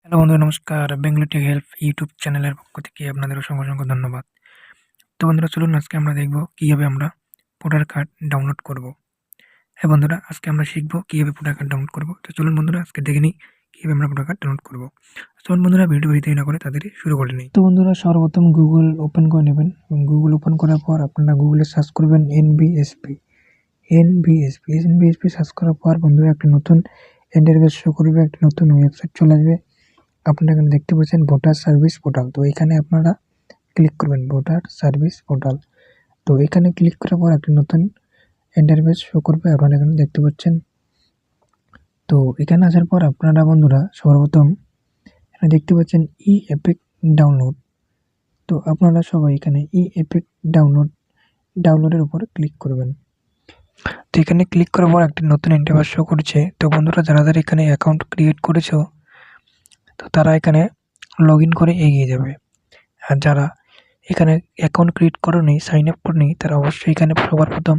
Hello বন্ধুরা নমস্কার। Bengali take help YouTube চ্যানেলের পক্ষ থেকে আপনাদের অসংখ্য ধন্যবাদ। তো বন্ধুরা চলুন আজকে আমরা দেখব কিভাবে আমরা ভোটার কার্ড ডাউনলোড করব। হ্যাঁ বন্ধুরা, আজকে আমরা শিখব কিভাবে ভোটার কার্ড ডাউনলোড করব। তো চলুন বন্ধুরা আজকে দেখে নিই কিভাবে আমরা ভোটার কার্ড ডাউনলোড করব। চলুন বন্ধুরা ভিডিও দেরি না করে তাড়াতাড়ি শুরু করে নিই। তো বন্ধুরা সর্বপ্রথম গুগল ওপেন করে নেবেন এবং গুগল ওপেন করার পর আপনারা গুগলে সার্চ করবেন এনবিএসপি সার্চ করার পর বন্ধুরা একটা নতুন ইন্টারফেস শো করবে, একটা নতুন ওয়েবসাইট চলে আসবে। আপনারা এখানে দেখতে পাচ্ছেন ভোটার সার্ভিস পোর্টাল। তো এখানে আপনারা ক্লিক করবেন ভোটার সার্ভিস পোর্টাল। তো এখানে ক্লিক করার পর একটা নতুন ইন্টারফেস শো করবে, আপনারা এখানে দেখতে পাচ্ছেন। তো এখানে আসার পর আপনারা বন্ধুরা সর্বপ্রথম এখানে দেখতে পাচ্ছেন ই এপিক ডাউনলোড। তো আপনারা সবাই এখানে ই এপিক ডাউনলোডের উপর ক্লিক করবেন। তো এখানে ক্লিক করার পর একটা নতুন ইন্টারফেস শো করছে। তো বন্ধুরা যারা এখানে অ্যাকাউন্ট ক্রিয়েট করেছো তো তারা এখানে লগ ইন করে এগিয়ে যাবে। আর যারা এখানে অ্যাকাউন্ট ক্রিয়েট করেনি, সাইন আপ করেনি, তারা অবশ্যই এখানে সবার প্রথম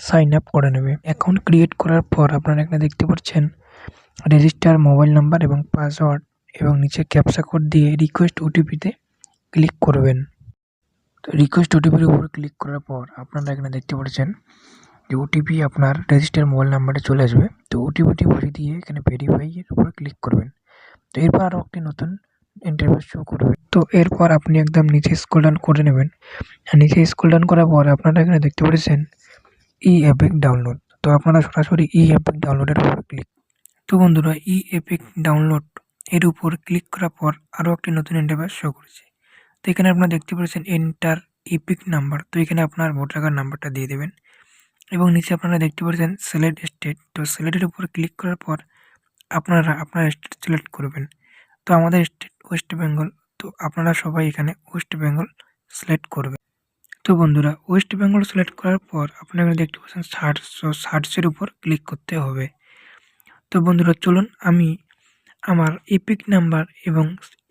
সাইন আপ করে নেবে। অ্যাকাউন্ট ক্রিয়েট করার পর আপনারা এখানে দেখতে পাচ্ছেন রেজিস্টার মোবাইল নাম্বার এবং পাসওয়ার্ড এবং নিচে ক্যাপচা কোড দিয়ে রিকোয়েস্ট ওটিপিতে ক্লিক করবেন। তো রিকোয়েস্ট ওটিপির উপর ক্লিক করার পর আপনারা এখানে দেখতে পাচ্ছেন যে ওটিপি আপনার রেজিস্টার মোবাইল নাম্বারে চলে আসবে। তো ওটিপিটি বসিয়ে দিয়ে এখানে ভেরিফাই এর উপর ক্লিক করবেন। তো এরপর আরও একটি নতুন ইন্টারফেস শো করবে। তো এরপর আপনি একদম নিচে স্ক্রল ডাউন করে নেবেন। নিচে স্ক্রল ডাউন করার পর আপনারা এখানে দেখতে পাচ্ছেন ই এপিক ডাউনলোড। তো আপনারা সরাসরি ই এপিক ডাউনলোডের উপর ক্লিক। তো বন্ধুরা ই এপিক ডাউনলোড এর উপর ক্লিক করার পর আরও একটি নতুন ইন্টারফেস শো করেছে। তো এখানে আপনারা দেখতে পাচ্ছেন এন্টার ইপিক নাম্বার। তো এখানে আপনার ভোটার কার্ড নাম্বারটা দিয়ে দেবেন এবং নিচে আপনারা দেখতে পাচ্ছেন সিলেক্ট স্টেট। তো সিলেক্টের উপর ক্লিক করার পর আপনারা আপনার স্টেট সিলেক্ট করবেন। তো আমাদের স্টেট ওয়েস্ট বেঙ্গল। তো আপনারা সবাই এখানে ওয়েস্ট বেঙ্গল সিলেক্ট করবেন। তো বন্ধুরা ওয়েস্ট বেঙ্গল সিলেক্ট করার পর আপনারা এখানে দেখতে পাচ্ছেন সার্চের উপর ক্লিক করতে হবে। তো বন্ধুরা চলুন আমি আমার এপিক নাম্বার এবং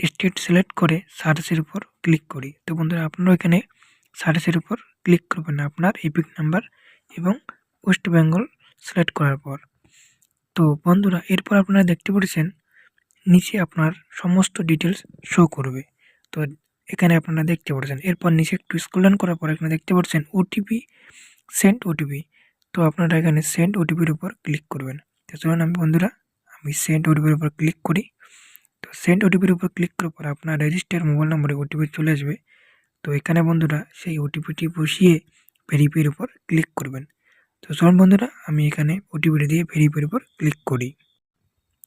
স্টেট সিলেক্ট করে সার্চের উপর ক্লিক করি। তো বন্ধুরা আপনারা এখানে সার্চের উপর ক্লিক করবেন আপনার এপিক নাম্বার এবং ওয়েস্ট বেঙ্গল সিলেক্ট করার পর। তো বন্ধুরা এরপর আপনারা দেখতে পাচ্ছেন নিচে আপনার সমস্ত ডিটেলস শো করবে। তো এখানে আপনারা দেখতে পাচ্ছেন। এরপর নিচে একটু স্ক্রল ডাউন করার পর এখানে দেখতে পাচ্ছেন ওটিপি, সেন্ড ওটিপি। তো আপনারা এখানে সেন্ড ওটিপির উপর ক্লিক করবেন। তো চলুন আমি সেন্ড ওটিপির উপর ক্লিক করি। তো সেন্ড ওটিপির উপর ক্লিক করার পর আপনার রেজিস্টার মোবাইল নম্বরে ওটিপি চলে আসবে। তো এখানে বন্ধুরা সেই ওটিপিটি বসিয়ে ভেরিফাইয়ের উপর ক্লিক করবেন। তো চলুন বন্ধুরা আমি এখানে ওটিপিটি দিয়ে ভেরিফাইয়ের উপর ক্লিক করি।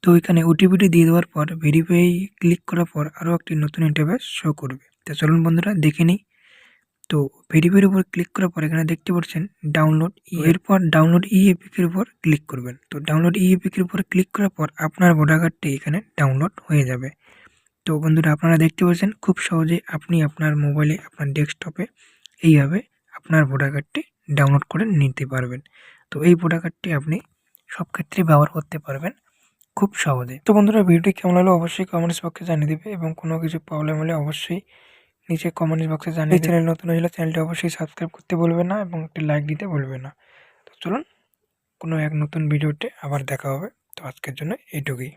তো এখানে ওটিপিটি দিয়ে দেওয়ার পর ভেরিফাই ক্লিক করার পর আরও একটি নতুন ইন্টারফেস শো করবে। তো চলুন বন্ধুরা দেখে নিই। তো ভেরিফাইয়ের উপর ক্লিক করার পর এখানে দেখতে পাচ্ছেন ডাউনলোড এরপর ডাউনলোড ই এপিকের উপর ক্লিক করবেন। তো ডাউনলোড ই এপিকের উপর ক্লিক করার পর আপনার ভোটার কার্ডটি এখানে ডাউনলোড হয়ে যাবে। তো বন্ধুরা আপনারা দেখতে পাচ্ছেন খুব সহজে আপনি আপনার মোবাইলে আপনার ডেস্কটপে এইভাবে আপনার ভোটার কার্ডটি ডাউনলোড করে নিতে পারবেন। তো এই ভোটার কার্ডটি আপনি সব ক্ষেত্রে ব্যবহার করতে পারবেন খুব সহজে। তো বন্ধুরা ভিডিওটি কেমন হলো অবশ্যই কমেন্টস বক্সে জানিয়ে দেবে এবং কোনো কিছু প্রবলেম হলে অবশ্যই নিচে কমেন্টস বক্সে জানিয়ে চ্যানেল নতুন হলে চ্যানেলটি অবশ্যই সাবস্ক্রাইব করতে ভুলবে না এবং একটি লাইক দিতে ভুলবে না। তো চলুন কোনো এক নতুন ভিডিওতে আবার দেখা হবে। তো আজকের জন্য এইটুকুই।